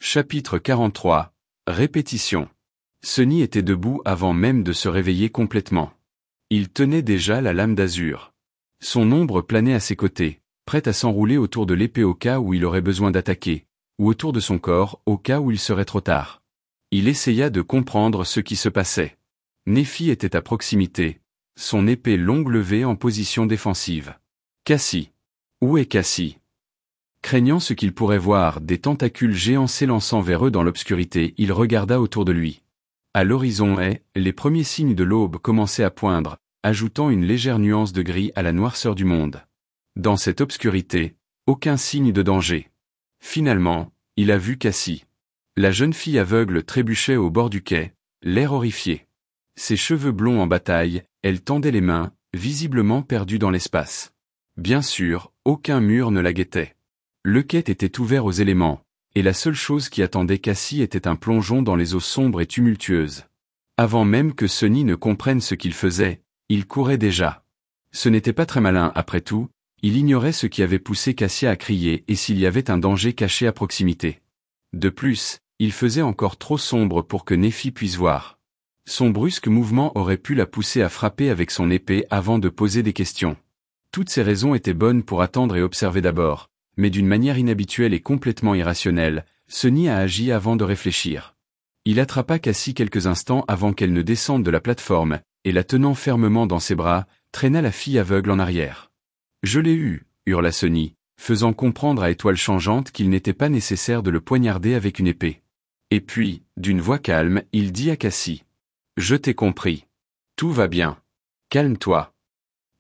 Chapitre 43. Répétition. Sunny était debout avant même de se réveiller complètement. Il tenait déjà la lame d'azur. Son ombre planait à ses côtés, prête à s'enrouler autour de l'épée au cas où il aurait besoin d'attaquer, ou autour de son corps au cas où il serait trop tard. Il essaya de comprendre ce qui se passait. Nephi était à proximité, son épée longue levée en position défensive. Cassie. Où est Cassie? Craignant ce qu'il pourrait voir des tentacules géants s'élançant vers eux dans l'obscurité, il regarda autour de lui. À l'horizon les premiers signes de l'aube commençaient à poindre, ajoutant une légère nuance de gris à la noirceur du monde. Dans cette obscurité, aucun signe de danger. Finalement, il a vu Cassie. La jeune fille aveugle trébuchait au bord du quai, l'air horrifié. Ses cheveux blonds en bataille, elle tendait les mains, visiblement perdue dans l'espace. Bien sûr, aucun mur ne la guettait. Le quai était ouvert aux éléments, et la seule chose qui attendait Cassie était un plongeon dans les eaux sombres et tumultueuses. Avant même que Sunny ne comprenne ce qu'il faisait, il courait déjà. Ce n'était pas très malin après tout, il ignorait ce qui avait poussé Cassia à crier et s'il y avait un danger caché à proximité. De plus, il faisait encore trop sombre pour que Nephi puisse voir. Son brusque mouvement aurait pu la pousser à frapper avec son épée avant de poser des questions. Toutes ces raisons étaient bonnes pour attendre et observer d'abord, mais d'une manière inhabituelle et complètement irrationnelle, Sunny a agi avant de réfléchir. Il attrapa Cassie quelques instants avant qu'elle ne descende de la plateforme, et la tenant fermement dans ses bras, traîna la fille aveugle en arrière. « Je l'ai eu » hurla Sunny, faisant comprendre à Étoile Changeante qu'il n'était pas nécessaire de le poignarder avec une épée. Et puis, d'une voix calme, il dit à Cassie. « Je t'ai compris. Tout va bien. Calme-toi. »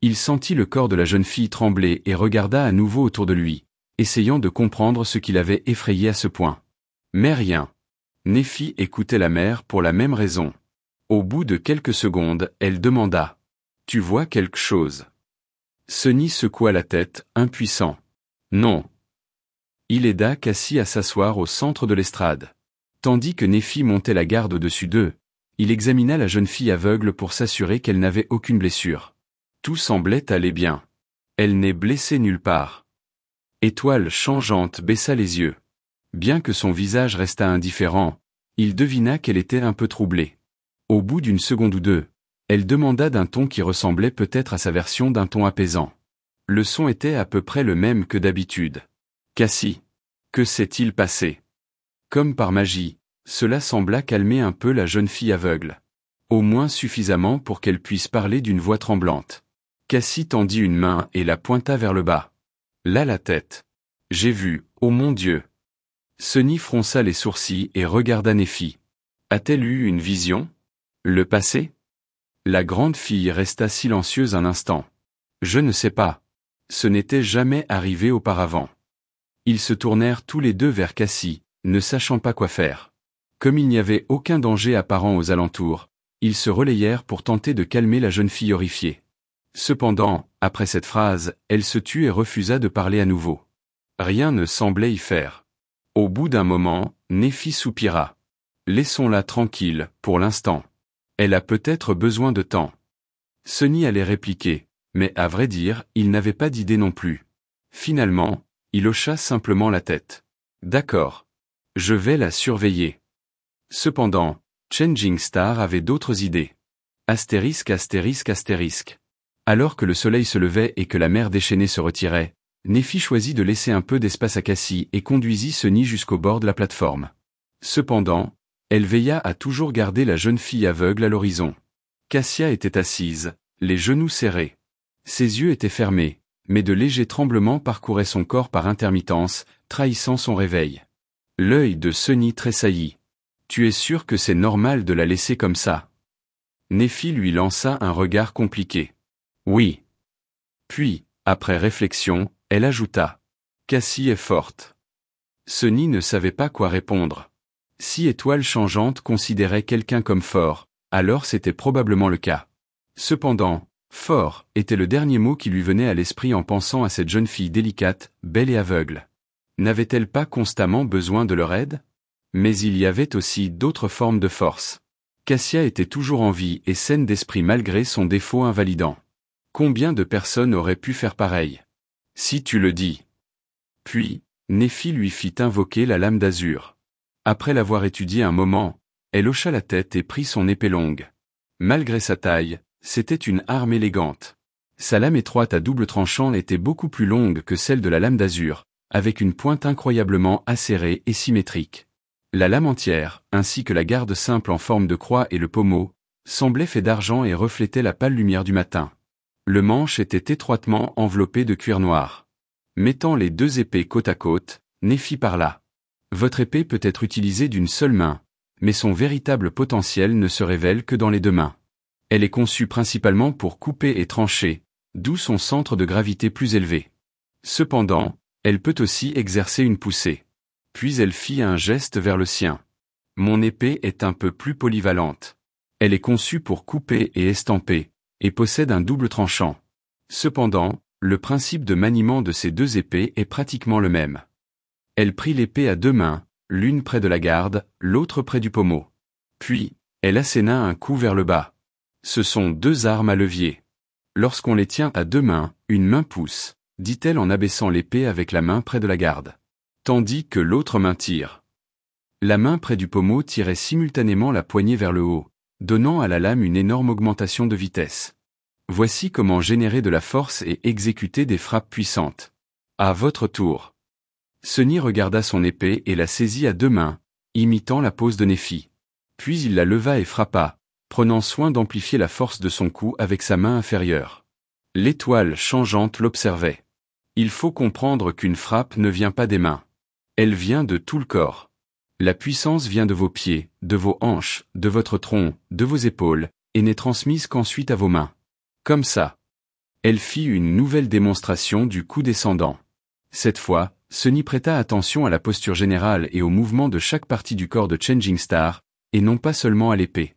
Il sentit le corps de la jeune fille trembler et regarda à nouveau autour de lui, essayant de comprendre ce qui l'avait effrayé à ce point. Mais rien. Nephi écoutait la mère pour la même raison. Au bout de quelques secondes, elle demanda. « Tu vois quelque chose ?» Sunny secoua la tête, impuissant. « Non. » Il aida Cassie à s'asseoir au centre de l'estrade. Tandis que Nephi montait la garde au-dessus d'eux, il examina la jeune fille aveugle pour s'assurer qu'elle n'avait aucune blessure. Tout semblait aller bien. Elle n'est blessée nulle part. Étoile Changeante baissa les yeux. Bien que son visage restât indifférent, il devina qu'elle était un peu troublée. Au bout d'une seconde ou deux, elle demanda d'un ton qui ressemblait peut-être à sa version d'un ton apaisant. Le son était à peu près le même que d'habitude. « Cassie, que s'est-il passé ?» Comme par magie, cela sembla calmer un peu la jeune fille aveugle. Au moins suffisamment pour qu'elle puisse parler d'une voix tremblante. Cassie tendit une main et la pointa vers le bas. Là la tête. « J'ai vu, oh mon Dieu !» Sunny fronça les sourcils et regarda Nephi. A-t-elle eu une vision? Le passé? La grande fille resta silencieuse un instant. Je ne sais pas. Ce n'était jamais arrivé auparavant. Ils se tournèrent tous les deux vers Cassie, ne sachant pas quoi faire. Comme il n'y avait aucun danger apparent aux alentours, ils se relayèrent pour tenter de calmer la jeune fille horrifiée. Cependant, après cette phrase, elle se tut et refusa de parler à nouveau. Rien ne semblait y faire. Au bout d'un moment, Nephi soupira. Laissons-la tranquille, pour l'instant. Elle a peut-être besoin de temps. Sunny allait répliquer, mais à vrai dire, il n'avait pas d'idée non plus. Finalement, il hocha simplement la tête. D'accord. Je vais la surveiller. Cependant, Changing Star avait d'autres idées. Astérisque astérisque astérisque. Alors que le soleil se levait et que la mer déchaînée se retirait, Nephi choisit de laisser un peu d'espace à Cassie et conduisit Sunny jusqu'au bord de la plateforme. Cependant, elle veilla à toujours garder la jeune fille aveugle à l'horizon. Cassia était assise, les genoux serrés. Ses yeux étaient fermés, mais de légers tremblements parcouraient son corps par intermittence, trahissant son réveil. L'œil de Sunny tressaillit. « Tu es sûr que c'est normal de la laisser comme ça ?» Nephi lui lança un regard compliqué. « Oui. » Puis, après réflexion, elle ajouta. « Cassie est forte. » Sunny ne savait pas quoi répondre. Si Étoile Changeante considérait quelqu'un comme fort, alors c'était probablement le cas. Cependant, fort était le dernier mot qui lui venait à l'esprit en pensant à cette jeune fille délicate, belle et aveugle. N'avait-elle pas constamment besoin de leur aide? Mais il y avait aussi d'autres formes de force. Cassia était toujours en vie et saine d'esprit malgré son défaut invalidant. Combien de personnes auraient pu faire pareil? Si tu le dis. Puis, Nephi lui fit invoquer la lame d'azur. Après l'avoir étudié un moment, elle hocha la tête et prit son épée longue. Malgré sa taille, c'était une arme élégante. Sa lame étroite à double tranchant était beaucoup plus longue que celle de la lame d'azur, avec une pointe incroyablement acérée et symétrique. La lame entière, ainsi que la garde simple en forme de croix et le pommeau, semblaient faits d'argent et reflétaient la pâle lumière du matin. Le manche était étroitement enveloppé de cuir noir. Mettant les deux épées côte à côte, Néphi parla. Votre épée peut être utilisée d'une seule main, mais son véritable potentiel ne se révèle que dans les deux mains. Elle est conçue principalement pour couper et trancher, d'où son centre de gravité plus élevé. Cependant, elle peut aussi exercer une poussée. Puis elle fit un geste vers le sien. Mon épée est un peu plus polyvalente. Elle est conçue pour couper et estamper, et possède un double tranchant. Cependant, le principe de maniement de ces deux épées est pratiquement le même. Elle prit l'épée à deux mains, l'une près de la garde, l'autre près du pommeau. Puis, elle asséna un coup vers le bas. Ce sont deux armes à levier. Lorsqu'on les tient à deux mains, une main pousse, dit-elle en abaissant l'épée avec la main près de la garde. Tandis que l'autre main tire. La main près du pommeau tirait simultanément la poignée vers le haut, donnant à la lame une énorme augmentation de vitesse. Voici comment générer de la force et exécuter des frappes puissantes. À votre tour. Sunny regarda son épée et la saisit à deux mains, imitant la pose de Néphi. Puis il la leva et frappa, prenant soin d'amplifier la force de son coup avec sa main inférieure. L'étoile changeante l'observait. Il faut comprendre qu'une frappe ne vient pas des mains. Elle vient de tout le corps. La puissance vient de vos pieds, de vos hanches, de votre tronc, de vos épaules, et n'est transmise qu'ensuite à vos mains. Comme ça. Elle fit une nouvelle démonstration du coup descendant. Cette fois, Sunny prêta attention à la posture générale et au mouvement de chaque partie du corps de Changing Star, et non pas seulement à l'épée.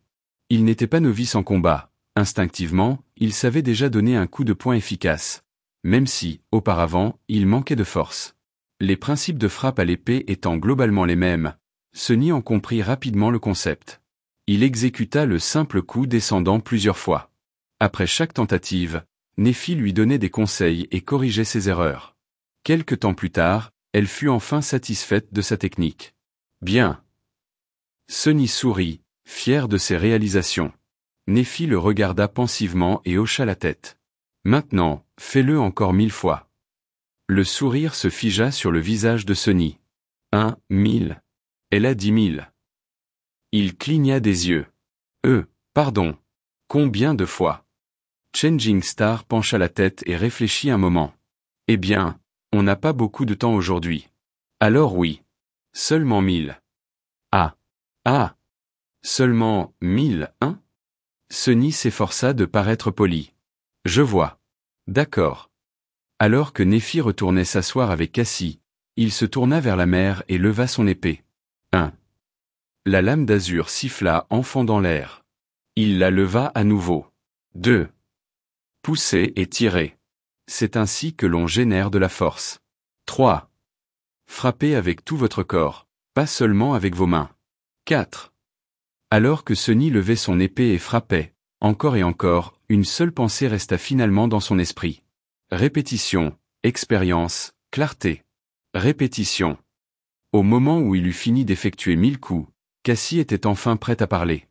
Il n'était pas novice en combat. Instinctivement, il savait déjà donner un coup de poing efficace. Même si, auparavant, il manquait de force. Les principes de frappe à l'épée étant globalement les mêmes, Sunny en comprit rapidement le concept. Il exécuta le simple coup descendant plusieurs fois. Après chaque tentative, Néphi lui donnait des conseils et corrigeait ses erreurs. Quelque temps plus tard, elle fut enfin satisfaite de sa technique. Bien. Sunny sourit, fier de ses réalisations. Néphi le regarda pensivement et hocha la tête. Maintenant, fais-le encore 1000 fois. Le sourire se figea sur le visage de Sunny. 1000. Elle a 10 000. Il cligna des yeux. Pardon. Combien de fois? Changing Star pencha la tête et réfléchit un moment. Eh bien, on n'a pas beaucoup de temps aujourd'hui. Alors oui. Seulement 1000. Ah. Seulement 1000, hein? Sunny s'efforça de paraître poli. Je vois. D'accord. Alors que Néphi retournait s'asseoir avec Cassie, il se tourna vers la mer et leva son épée. La lame d'azur siffla enfant dans l'air. Il la leva à nouveau. 2. Poussez et tirez. C'est ainsi que l'on génère de la force. 3. Frappez avec tout votre corps, pas seulement avec vos mains. 4. Alors que Sunny levait son épée et frappait, encore et encore, une seule pensée resta finalement dans son esprit. Répétition, expérience, clarté. Répétition. Au moment où il eut fini d'effectuer 1000 coups, Cassie était enfin prête à parler.